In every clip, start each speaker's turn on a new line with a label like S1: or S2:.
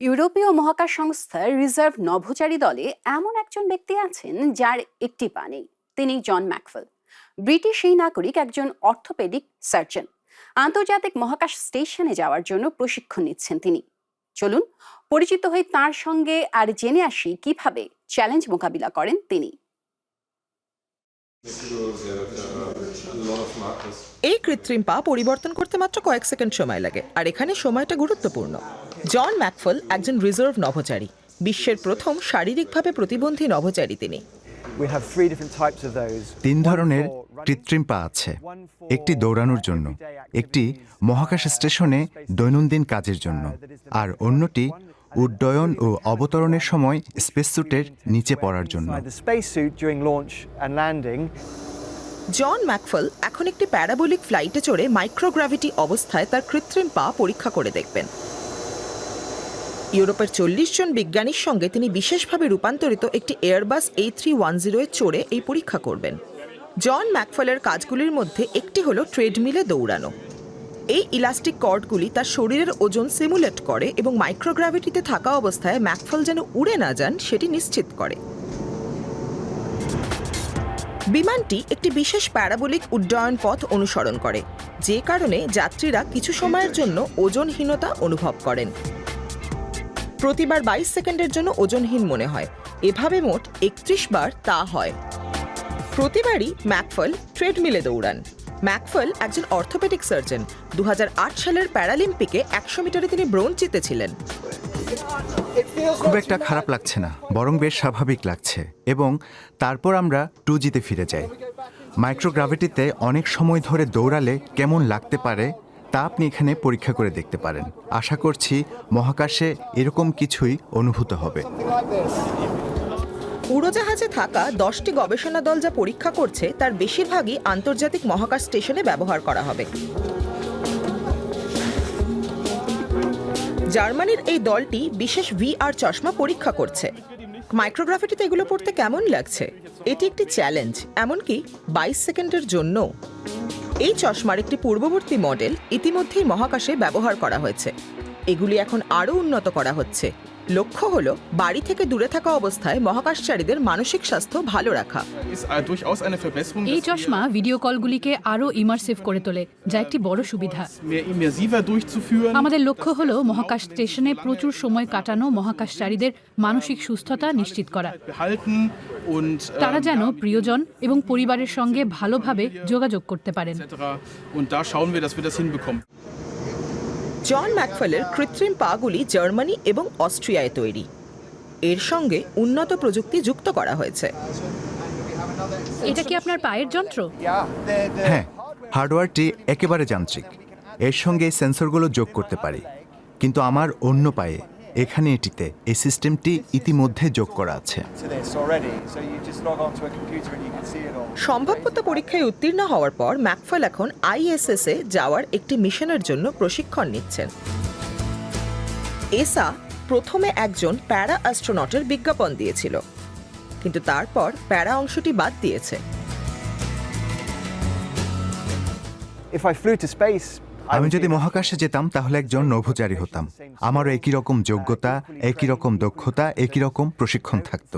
S1: ইউরোপীয় মহাকাশ সংস্থার রিজার্ভ নভোচারী দলে এমন একজন ব্যক্তি আছেন যার একটি পা নেই। তিনি জন ম্যাকফেল। ব্রিটিশ এই নাগরিক একজন অর্থোপেডিক সার্জন। আন্তর্জাতিক মহাকাশ স্টেশনে যাওয়ার জন্য প্রশিক্ষণ নিচ্ছেন তিনি। চলুন পরিচিত হয়ে তার সঙ্গে আর জেনে আসি কিভাবে চ্যালেঞ্জ মোকাবিলা করেন তিনি।
S2: এই কৃত্রিম পা পরিবর্তন করতে মাত্র কয়েক সেকেন্ড সময় লাগে, আর এখানে সময়টা গুরুত্বপূর্ণ। জন ম্যাকফেল একজন রিজার্ভ নভোচারী, বিশ্বের প্রথম শারীরিকভাবে প্রতিবন্ধী নভোচারী তিনি।
S3: তিন ধরনের কৃত্রিম পা আছে, একটি দৌড়ানোর জন্য, একটি মহাকাশ স্টেশনে দৈনন্দিন কাজের জন্য, আর অন্যটি উড্ডয়ন ও অবতরণের সময় স্পেসস্যুটের নিচে পড়ার জন্য।
S2: জন ম্যাকফেল এখন একটি প্যারাবোলিক ফ্লাইটে চড়ে মাইক্রোগ্র্যাভিটি অবস্থায় তার কৃত্রিম পা পরীক্ষা করে দেখবেন। ইউরোপের 40 জন বিজ্ঞানীর সঙ্গে তিনি বিশেষভাবে রূপান্তরিত একটি এয়ারবাস A310 চড়ে এই পরীক্ষা করবেন। জন ম্যাকফেলের কাজগুলির মধ্যে একটি হলো ট্রেডমিলে দৌড়ানো। এই ইলাস্টিক কর্ডগুলি তার শরীরের ওজন সিমুলেট করে এবং মাইক্রোগ্র্যাভিটিতে থাকা অবস্থায় ম্যাকফেল যেন উড়ে না যান সেটি নিশ্চিত করে। বিমানটি একটি বিশেষ প্যারাবোলিক উড্ডয়ন পথ অনুসরণ করে, যে কারণে যাত্রীরা কিছু সময়ের জন্য ওজনহীনতা অনুভব করেন। প্রতিবার 22 সেকেন্ডের জন্য ওজনহীন মনে হয়। এভাবে মোট 31 বার তা হয়। প্রতিবারই ম্যাকফেল ট্রেডমিলে দৌড়ান। ম্যাকফেল একজন অর্থোপেডিক সার্জন। 2008 সালের প্যারালিম্পিকে 100 মিটারে তিনি ব্রোঞ্জ জিতেছিলেন।
S3: খুব একটা খারাপ লাগছে না, বরং বেশ স্বাভাবিক লাগছে। এবং তারপর আমরা 2Gতে ফিরে যাই। মাইক্রোগ্র্যাভিটিতে অনেক সময় ধরে দৌড়ালে কেমন লাগতে পারে তা আপনি এখানে পরীক্ষা করে দেখতে পারেন। আশা করছি মহাকাশে এরকম কিছুই অনুভূত হবে।
S2: উড়োজাহাজে থাকা 10টি গবেষণা দল যা পরীক্ষা করছে তার বেশিরভাগই আন্তর্জাতিক মহাকাশ স্টেশনে ব্যবহার করা হবে। জার্মানির এই দলটি বিশেষ VR চশমা পরীক্ষা করছে। মাইক্রোগ্র্যাভিটিতে এগুলো পড়তে কেমন লাগছে? এটি একটি চ্যালেঞ্জ, এমনকি 22 সেকেন্ডের জন্য। এই চশমার একটি পূর্ববর্তী মডেল ইতিমধ্যেই মহাকাশে ব্যবহার করা হয়েছে। এগুলি এখন আরও উন্নত করা হচ্ছে। লক্ষ্য হল বাড়ি থেকে দূরে থাকা অবস্থায় মহাকাশচারীদের মানসিক স্বাস্থ্য ভালো রাখা।
S4: এই চশমা ভিডিও কলগুলিকে আরও ইমার্সিভ করে তোলে, যা একটি বড় সুবিধা। আমাদের লক্ষ্য হল মহাকাশ স্টেশনে প্রচুর সময় কাটানো মহাকাশচারীদের মানসিক সুস্থতা নিশ্চিত করা। তারা যেন প্রিয়জন এবং পরিবারের সঙ্গে ভালোভাবে যোগাযোগ করতে পারেন।
S2: জন ম্যাকফেলের কৃত্রিম পাগুলি জার্মানি এবং অস্ট্রিয়ায় তৈরি। এর সঙ্গে উন্নত প্রযুক্তি যুক্ত করা হয়েছে।
S4: এটা কি আপনার পায়ের যন্ত্র?
S3: হ্যাঁ, হার্ডওয়্যারটি একেবারে যান্ত্রিক। এর সঙ্গে এই সেন্সরগুলো যোগ করতে পারি, কিন্তু আমার অন্য পায়ে এখানে এটিতে এই সিস্টেমটি ইতিমধ্যে যোগ করা আছে।
S2: সম্ভাব্যতা পরীক্ষায় উত্তীর্ণ হওয়ার পর ম্যাকফেল এখন ISS এ যাওয়ার একটি মিশনের জন্য প্রশিক্ষণ নিচ্ছেন। এসা প্রথমে একজন প্যারা অ্যাস্ট্রোনটের বিজ্ঞাপন দিয়েছিল, কিন্তু তারপর প্যারা অংশটি বাদ দিয়েছে।
S3: আমি যদি মহাকাশে যেতাম তাহলে একজন নভোচারী হতাম। আমারও একই রকম যোগ্যতা, একই রকম দক্ষতা, একই রকম প্রশিক্ষণ থাকতো।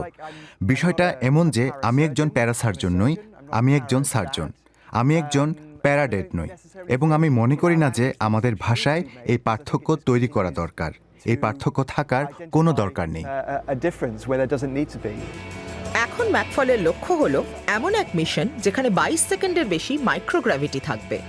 S3: বিষয়টা এমন যে আমি একজন প্যারাসার্জন নই, আমি একজন সার্জন। আমি একজন প্যারাডেট নই, এবং আমি মনে করি না যে আমাদের ভাষায় এই পার্থক্য তৈরি করা দরকার। এই পার্থক্য থাকার কোনো দরকার নেই।
S2: এখন ম্যাকফেলের লক্ষ্য হলো এমন এক মিশন যেখানে 22 সেকেন্ডের বেশি মাইক্রোগ্র্যাভিটি থাকবে।